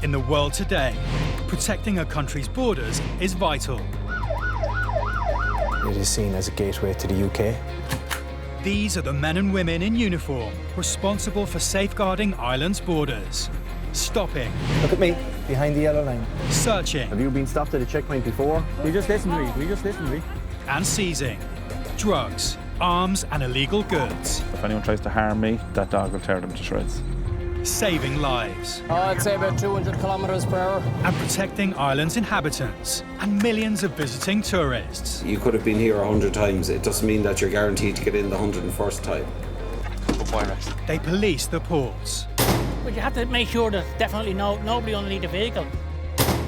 In the world today, protecting a country's borders is vital. It is seen as a gateway to the UK. These are the men and women in uniform responsible for safeguarding Ireland's borders. Stopping. Look at me, behind the yellow line. Searching. Have you been stopped at a checkpoint before? We just listen to me. And seizing drugs, arms and illegal goods. If anyone tries to harm me, that dog will tear them to shreds. Saving lives. I'd say about 200 kilometres per hour. And protecting Ireland's inhabitants and millions of visiting tourists. You could have been here 100 times. It doesn't mean that you're guaranteed to get in the 101st time. They police the ports. But you have to make sure there's definitely nobody underneath the vehicle.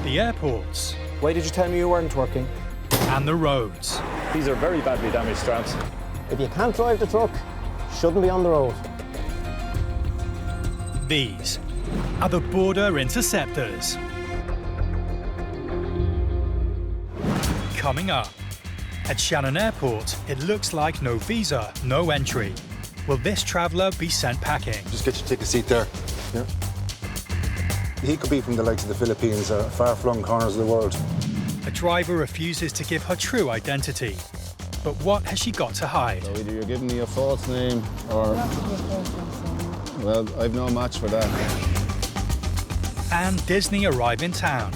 The airports. Why did you tell me you weren't working? And the roads. These are very badly damaged straps. If you can't drive the truck, shouldn't be on the road. These are the Border Interceptors. Coming up, at Shannon Airport, it looks like no visa, no entry. Will this traveller be sent packing? Just get you to take a seat there. Yeah. He could be from the likes of the Philippines or far-flung corners of the world. A driver refuses to give her true identity. But what has she got to hide? So either you're giving me a false name or... Well, I've no match for that. And Disney arrive in town.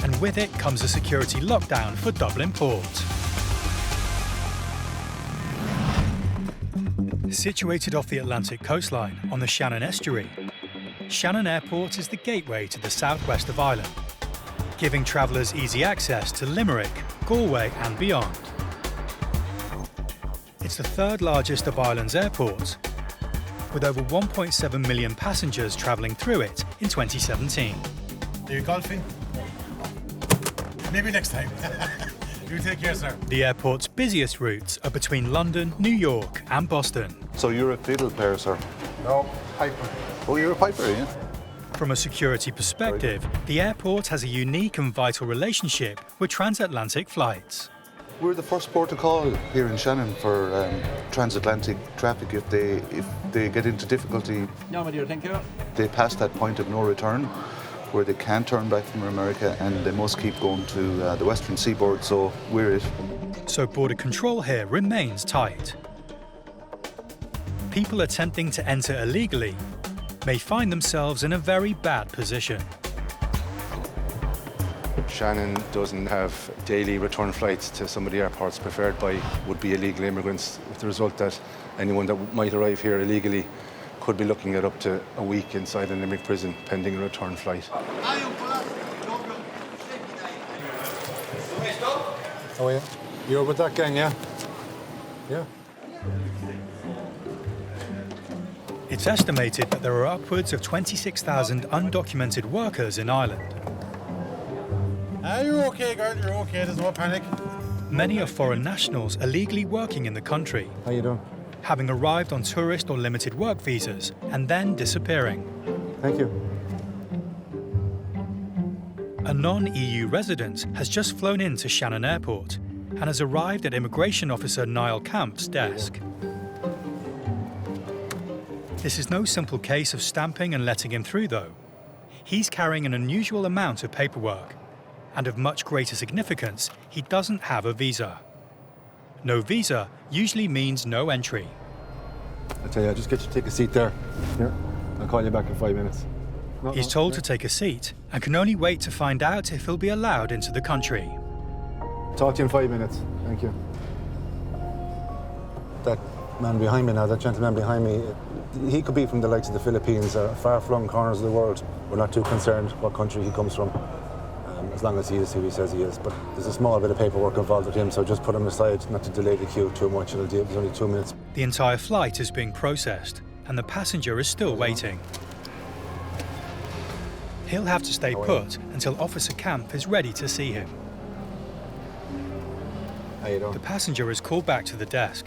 And with it comes a security lockdown for Dublin Port. Situated off the Atlantic coastline on the Shannon estuary, Shannon Airport is the gateway to the southwest of Ireland, giving travellers easy access to Limerick, Galway and beyond. It's the third largest of Ireland's airports, with over 1.7 million passengers travelling through it in 2017. Are you golfing? Maybe next time. You take care, sir. The airport's busiest routes are between London, New York and Boston. So you're a fiddle player, sir? No, piper. Oh, you're a piper, yeah? From a security perspective, the airport has a unique and vital relationship with transatlantic flights. We're the first port of call here in Shannon for transatlantic traffic. If they get into difficulty, No, my dear, thank you. they pass that point of no return where they can't turn back from America and they must keep going to the western seaboard, so we're it. So border control here remains tight. People attempting to enter illegally may find themselves in a very bad position. Shannon doesn't have daily return flights to some of the airports preferred by would-be illegal immigrants, with the result that anyone that might arrive here illegally could be looking at up to a week inside a Limerick prison pending a return flight. Oh, yeah? You're with that gang, yeah? Yeah. It's estimated that there are upwards of 26,000 undocumented workers in Ireland. You're okay, girl, you're okay, there's no panic. Many are foreign nationals illegally working in the country, How you doing? having arrived on tourist or limited work visas and then disappearing. Thank you. A non-EU resident has just flown into Shannon Airport and has arrived at Immigration Officer Niall Camp's desk. This is no simple case of stamping and letting him through, though. He's carrying an unusual amount of paperwork, and of much greater significance, he doesn't have a visa. No visa usually means no entry. I tell you, just get you to take a seat there. Here, I'll call you back in 5 minutes. He's told to take a seat and can only wait to find out if he'll be allowed into the country. Talk to you in 5 minutes. Thank you. That man behind me now, that gentleman behind me, he could be from the likes of the Philippines or far-flung corners of the world. We're not too concerned what country he comes from, as long as he is who he says he is. But there's a small bit of paperwork involved with him, so just put him aside, not to delay the queue too much. It'll do. There's only 2 minutes. The entire flight is being processed, and the passenger is still waiting. He'll have to stay put until Officer Camp is ready to see him. How you doing? The passenger is called back to the desk.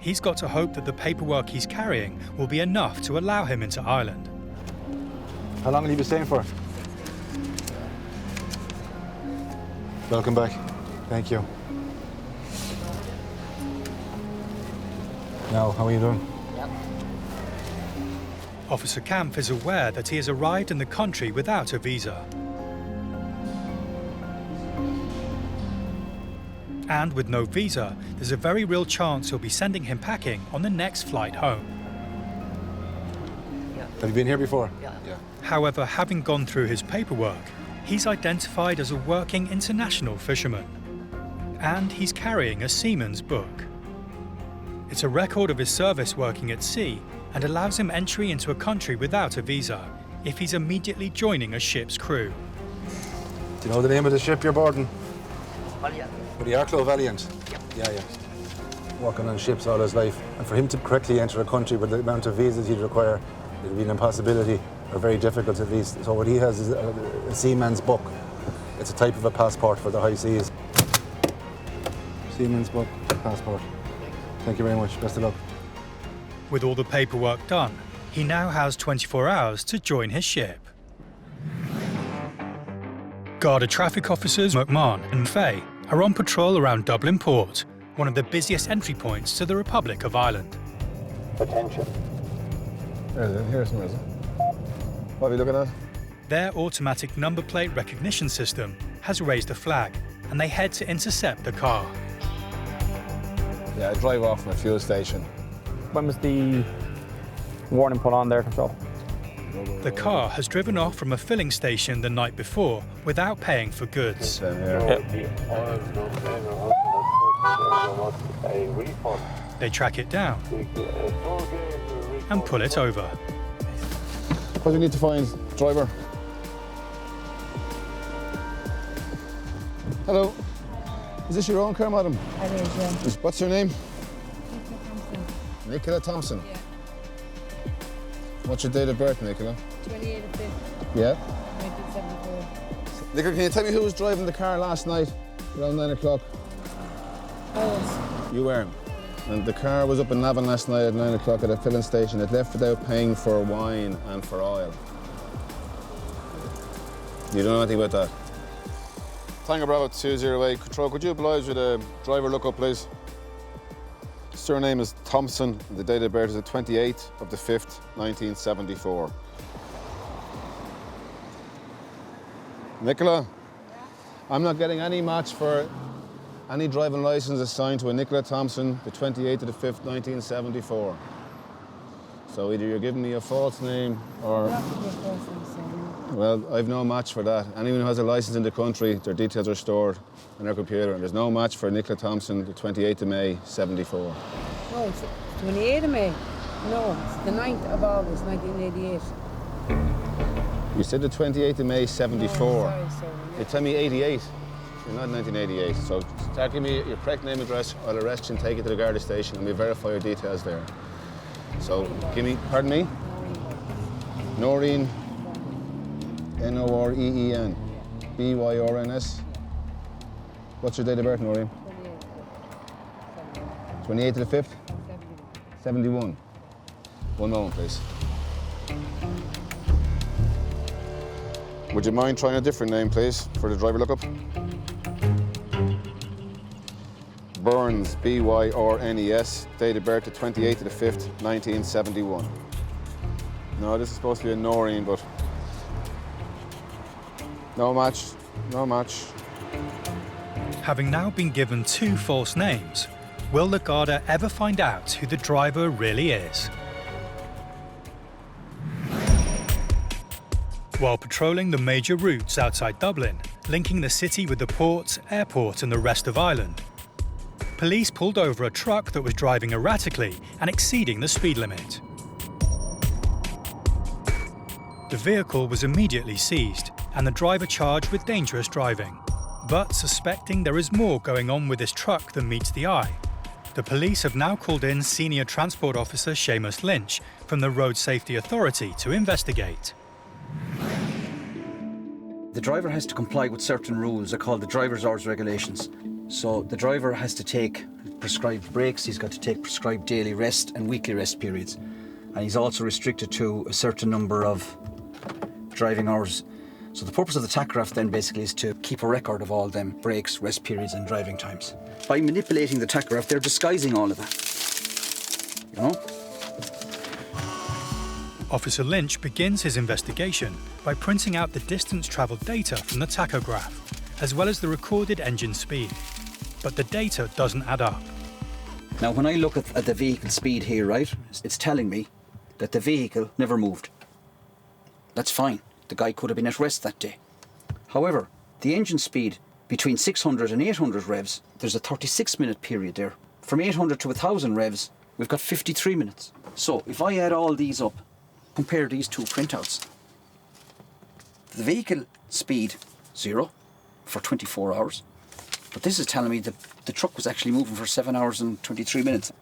He's got to hope that the paperwork he's carrying will be enough to allow him into Ireland. How long will you be staying for? Welcome back. Thank you. Now, how are you doing? Yep. Officer Kampf is aware that he has arrived in the country without a visa. And with no visa, there's a very real chance he'll be sending him packing on the next flight home. Have you been here before? Yeah. However, having gone through his paperwork, he's identified as a working international fisherman. And he's carrying a seaman's book. It's a record of his service working at sea and allows him entry into a country without a visa if he's immediately joining a ship's crew. Do you know the name of the ship you're boarding? Valiant. The Arklow Valiant? Yeah. Working on ships all his life. And for him to correctly enter a country with the amount of visas he'd require, it would be an impossibility, or very difficult at least. So what he has is a seaman's book. It's a type of a passport for the high seas. Seaman's book, passport. Thank you very much. Best of luck. With all the paperwork done, he now has 24 hours to join his ship. Garda traffic officers McMahon and Fay are on patrol around Dublin Port, one of the busiest entry points to the Republic of Ireland. Attention. Here's some reason. What are we looking at? Their automatic number plate recognition system has raised a flag, and they head to intercept the car. Yeah, I drive off from a fuel station. When was the warning put on there, Control? The car has driven off from a filling station the night before without paying for goods. They track it down and pull it over. What do you need to find, driver? Hello. Is this your own car, madam? It is, yeah. What's your name? Nicola Thompson. Nicola Thompson. Yeah. What's your date of birth, Nicola? 28 of 5th, Yeah. 1974. Nicola, can you tell me who was driving the car last night around 9 o'clock? I was. You were. And the car was up in Navan last night at 9 o'clock at a filling station. It left without paying for wine and for oil. You don't know anything about that? Tango Bravo 208. Control, could you oblige with a driver lookup, please? Surname is Thompson. The date of birth is the 28th of the 5th, 1974. Nicola, I'm not getting any match for any driving licence assigned to a Nicola Thompson, the 28th of the 5th, 1974. So either you're giving me a false name or... Well, I've no match for that. Anyone who has a licence in the country, their details are stored on their computer, and there's no match for Nicola Thompson, the 28th of May, 74. No, it's 28th of May. No, it's the 9th of August, 1988. You said the 28th of May, 74. No, sorry. You tell me 88. You're not 1988. So start giving me your correct name and address. I'll arrest you and take you to the Garda station and we'll verify your details there. So give me, pardon me? Noreen. Noreen. Byrs. What's your date of birth, Noreen? 28th of the 5th? 71. One moment, please. Would you mind trying a different name, please, for the driver lookup? Burns, Byrnes, date of birth the 28th of the 5th, 1971. No, this is supposed to be a Noreen, but no match, no match. Having now been given two false names, will the Garda ever find out who the driver really is? While patrolling the major routes outside Dublin, linking the city with the ports, airport and the rest of Ireland, police pulled over a truck that was driving erratically and exceeding the speed limit. The vehicle was immediately seized and the driver charged with dangerous driving. But suspecting there is more going on with this truck than meets the eye, the police have now called in Senior Transport Officer Seamus Lynch from the Road Safety Authority to investigate. The driver has to comply with certain rules. They're called the driver's hours regulations. So the driver has to take prescribed breaks, he's got to take prescribed daily rest and weekly rest periods. And he's also restricted to a certain number of driving hours. So the purpose of the tachograph then basically is to keep a record of all them breaks, rest periods and driving times. By manipulating the tachograph, they're disguising all of that, you know? Officer Lynch begins his investigation by printing out the distance travelled data from the tachograph, as well as the recorded engine speed. But the data doesn't add up. Now, when I look at the vehicle speed here, right, it's telling me that the vehicle never moved. That's fine. The guy could have been at rest that day. However, the engine speed between 600 and 800 revs, there's a 36-minute period there. From 800 to 1,000 revs, we've got 53 minutes. So if I add all these up, compare these two printouts, the vehicle speed, 0 for 24 hours. But this is telling me that the truck was actually moving for 7 hours and 23 minutes.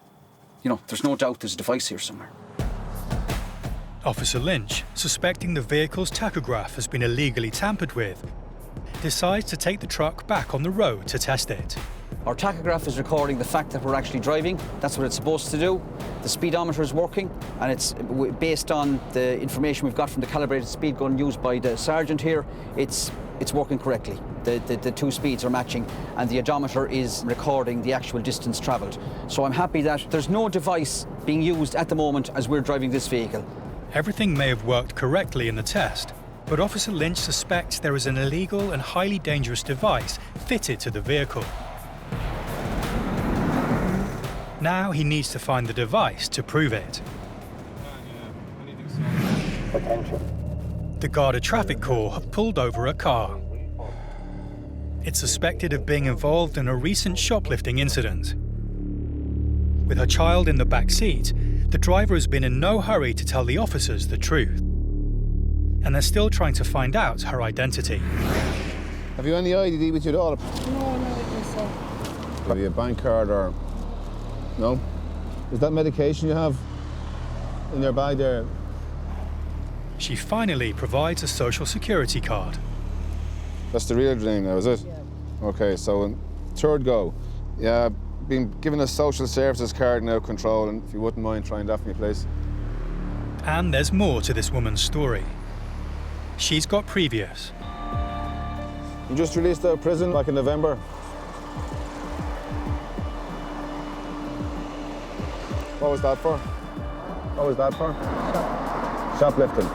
You know, there's no doubt there's a device here somewhere. Officer Lynch, suspecting the vehicle's tachograph has been illegally tampered with, decides to take the truck back on the road to test it. Our tachograph is recording the fact that we're actually driving. That's what it's supposed to do. The speedometer is working, and it's based on the information we've got from the calibrated speed gun used by the sergeant here. It's working correctly. The two speeds are matching, and the odometer is recording the actual distance travelled. So I'm happy that there's no device being used at the moment as we're driving this vehicle. Everything may have worked correctly in the test, but Officer Lynch suspects there is an illegal and highly dangerous device fitted to the vehicle. Now he needs to find the device to prove it. The Garda Traffic Corps have pulled over a car. It's suspected of being involved in a recent shoplifting incident. With her child in the back seat, the driver has been in no hurry to tell the officers the truth. And they're still trying to find out her identity. Have you any ID with you at all? No, not with myself. Have you a bank card or... No? Is that medication you have in your bag there? She finally provides a social security card. That's the real thing now, is it? Yeah. Okay, so in third go. Yeah, I've been given a social services card now, control, and if you wouldn't mind trying that for me, please. And there's more to this woman's story. She's got previous. You just released out of prison back in November. What was that for? What was that for? Shoplifting.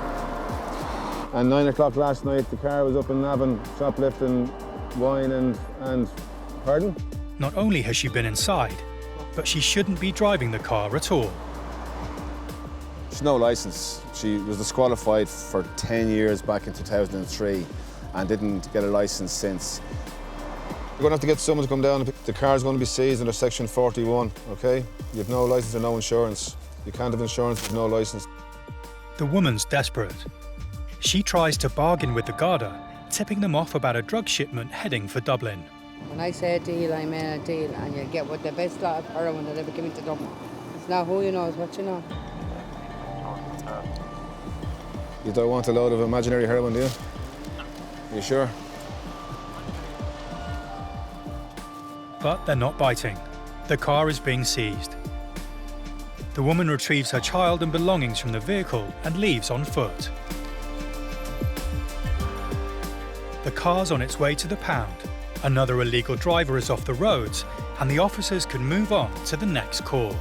And 9 o'clock last night, the car was up in Navan, shoplifting wine and... Pardon? Not only has she been inside, but she shouldn't be driving the car at all. She's no licence. She was disqualified for 10 years back in 2003 and didn't get a licence since. You're going to have to get someone to come down. The car's going to be seized under Section 41, OK? You have no licence or no insurance. You can't have insurance with no licence. The woman's desperate. She tries to bargain with the Garda, tipping them off about a drug shipment heading for Dublin. When I say a deal, I mean a deal, and you'll get what the best lot of heroin that ever came into Dublin. It's not who you know, it's what you know. You don't want a load of imaginary heroin, do you? You sure? But they're not biting. The car is being seized. The woman retrieves her child and belongings from the vehicle and leaves on foot. The car's on its way to the pound. Another illegal driver is off the roads, and the officers can move on to the next call.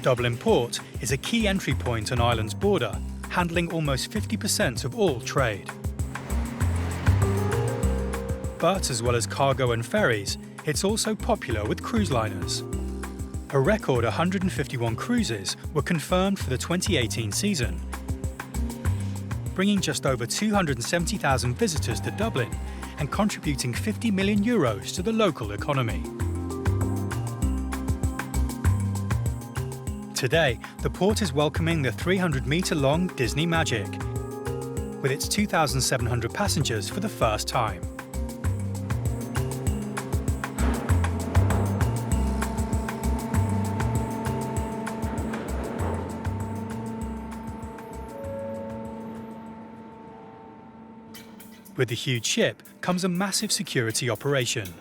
Dublin Port is a key entry point on Ireland's border, handling almost 50% of all trade. But as well as cargo and ferries, it's also popular with cruise liners. A record 151 cruises were confirmed for the 2018 season, bringing just over 270,000 visitors to Dublin and contributing €50 million to the local economy. Today, the port is welcoming the 300-metre-long Disney Magic, with its 2,700 passengers for the first time. With the huge ship comes a massive security operation.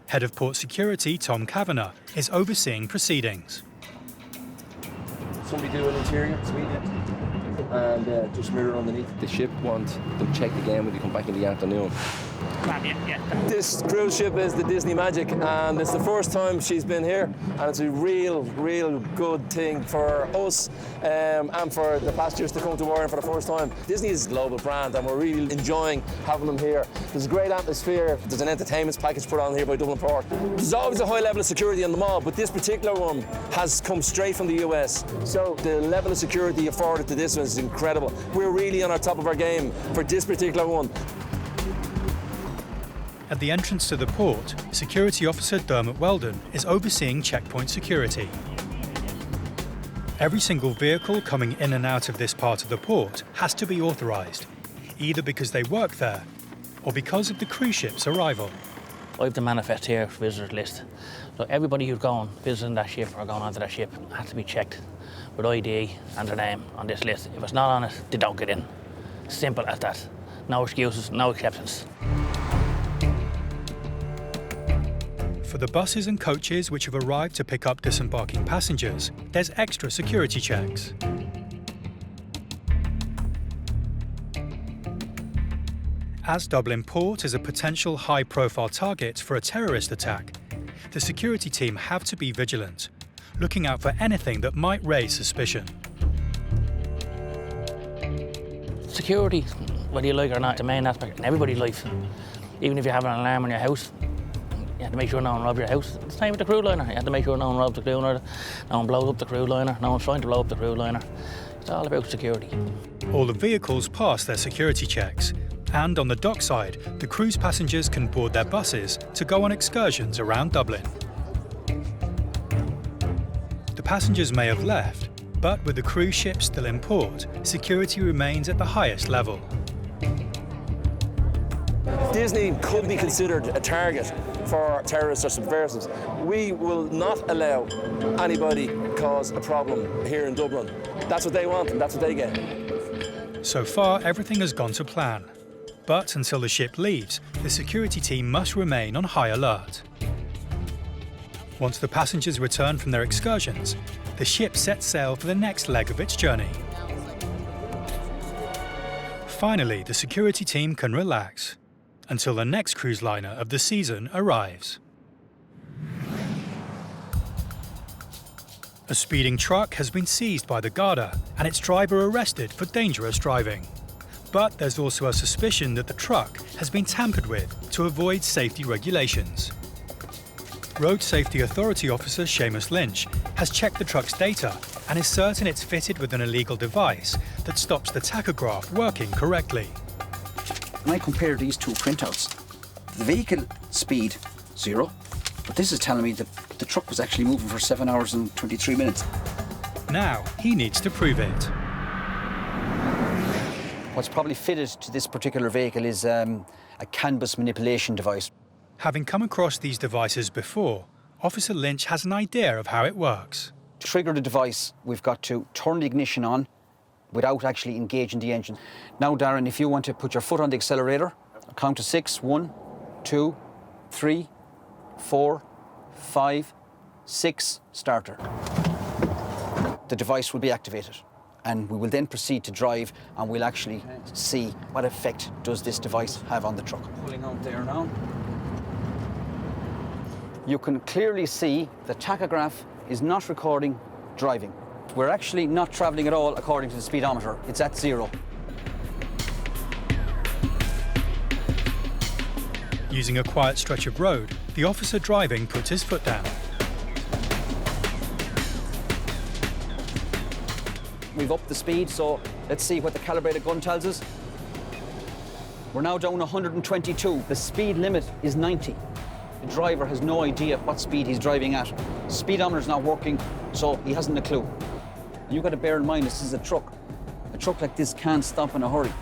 Head of Port Security, Tom Kavanagh, is overseeing proceedings. Somebody do an interior, sweep it, and just mirror underneath. The ship want them checked again when they come back in the afternoon. man, yeah. This cruise ship is the Disney Magic, and it's the first time she's been here, and it's a real good thing for us and for the passengers to come to Warren for the first time. Disney is a global brand, and we're really enjoying having them here. There's a great atmosphere. There's an entertainment package put on here by Dublin Port. There's always a high level of security on the mall, but this particular one has come straight from the US. So the level of security afforded to this one is incredible. We're really on our top of our game for this particular one. At the entrance to the port, Security Officer Dermot Weldon is overseeing checkpoint security. Every single vehicle coming in and out of this part of the port has to be authorised, either because they work there or because of the cruise ship's arrival. I have the manifest here, visitors list. So everybody who's going, visiting that ship or going onto that ship has to be checked with ID and their name on this list. If it's not on it, they don't get in. Simple as that. No excuses, no acceptance. For the buses and coaches which have arrived to pick up disembarking passengers, there's extra security checks. As Dublin Port is a potential high-profile target for a terrorist attack, the security team have to be vigilant, looking out for anything that might raise suspicion. Security, whether you like it or not, the main aspect in everybody's life. Even if you have an alarm on your house, you have to make sure no one robs your house. It's the same with the cruise liner. You have to make sure no one robs the cruise liner, no one blows up the cruise liner, no one's trying to blow up the cruise liner. It's all about security. All the vehicles pass their security checks, and on the dockside, the cruise passengers can board their buses to go on excursions around Dublin. The passengers may have left, but with the cruise ship still in port, security remains at the highest level. Disney could be considered a target for terrorists or subversives. We will not allow anybody cause a problem here in Dublin. That's what they want and that's what they get. So far, everything has gone to plan. But until the ship leaves, the security team must remain on high alert. Once the passengers return from their excursions, the ship sets sail for the next leg of its journey. Finally, the security team can relax until the next cruise liner of the season arrives. A speeding truck has been seized by the Garda and its driver arrested for dangerous driving. But there's also a suspicion that the truck has been tampered with to avoid safety regulations. Road Safety Authority Officer Seaman Lynch has checked the truck's data and is certain it's fitted with an illegal device that stops the tachograph working correctly. When I compare these two printouts, the vehicle speed 0, but this is telling me that the truck was actually moving for 7 hours and 23 minutes. Now he needs to prove it. What's probably fitted to this particular vehicle is a canvas manipulation device. Having come across these devices before, Officer Lynch has an idea of how it works. To trigger the device, we've got to turn the ignition on without actually engaging the engine. Now, Darren, if you want to put your foot on the accelerator, I'll count to 6, 1, 2, 3, 4, 5, 6, starter. The device will be activated, and we will then proceed to drive, and we'll actually see what effect does this device have on the truck. Pulling out there now. You can clearly see the tachograph is not recording driving. We're actually not travelling at all according to the speedometer. It's at 0. Using a quiet stretch of road, the officer driving puts his foot down. We've upped the speed, so let's see what the calibrated gun tells us. We're now down 122. The speed limit is 90. The driver has no idea what speed he's driving at. Speedometer's not working, so he hasn't a clue. You've got to bear in mind, this is a truck. A truck like this can't stop in a hurry.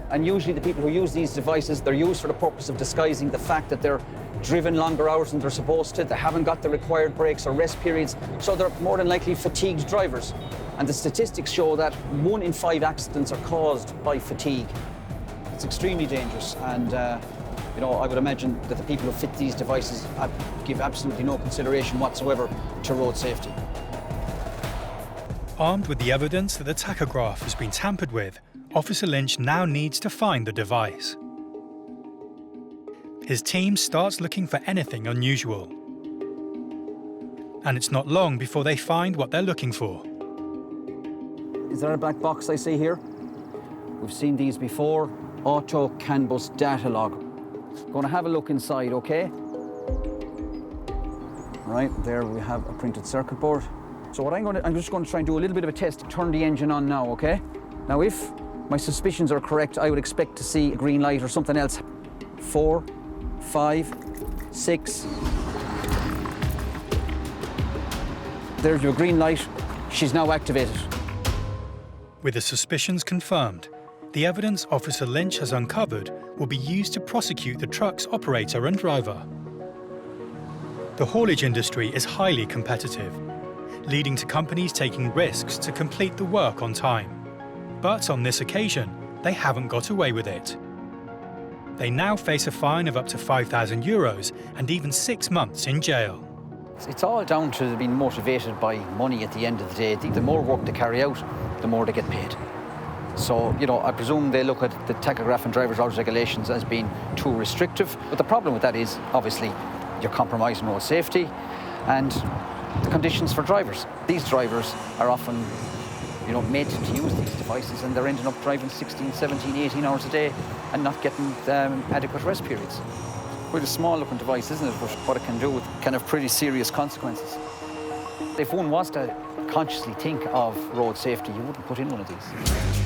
And usually the people who use these devices, they're used for the purpose of disguising the fact that they're driven longer hours than they're supposed to. They haven't got the required breaks or rest periods, so they're more than likely fatigued drivers. And the statistics show that 1 in 5 accidents are caused by fatigue. It's extremely dangerous, and you know, I would imagine that the people who fit these devices give absolutely no consideration whatsoever to road safety. Armed with the evidence that the tachograph has been tampered with, Officer Lynch now needs to find the device. his team starts looking for anything unusual. And it's not long before they find what they're looking for. Is there a black box I see here? We've seen these before. Auto CAN bus data log. Going to have a look inside, okay? Right, there we have a printed circuit board. So what I'm just going to try and do a little bit of a test. Turn the engine on now, okay? Now if my suspicions are correct, I would expect to see a green light or something else. 4, 5, 6. There's your green light. She's now activated. With the suspicions confirmed, the evidence Officer Lynch has uncovered will be used to prosecute the truck's operator and driver. The haulage industry is highly competitive, leading to companies taking risks to complete the work on time. But on this occasion, they haven't got away with it. They now face a fine of up to €5,000 and even 6 months in jail. It's all down to being motivated by money at the end of the day. The more work they carry out, the more they get paid. So, I presume they look at the tachograph and driver's hours regulations as being too restrictive. But the problem with that is, obviously, you're compromising road safety and the conditions for drivers. These drivers are often, made to use these devices, and they're ending up driving 16, 17, 18 hours a day and not getting adequate rest periods. Quite a small-looking device, isn't it? But what it can do can have pretty serious consequences. If one was to consciously think of road safety, you wouldn't put in one of these.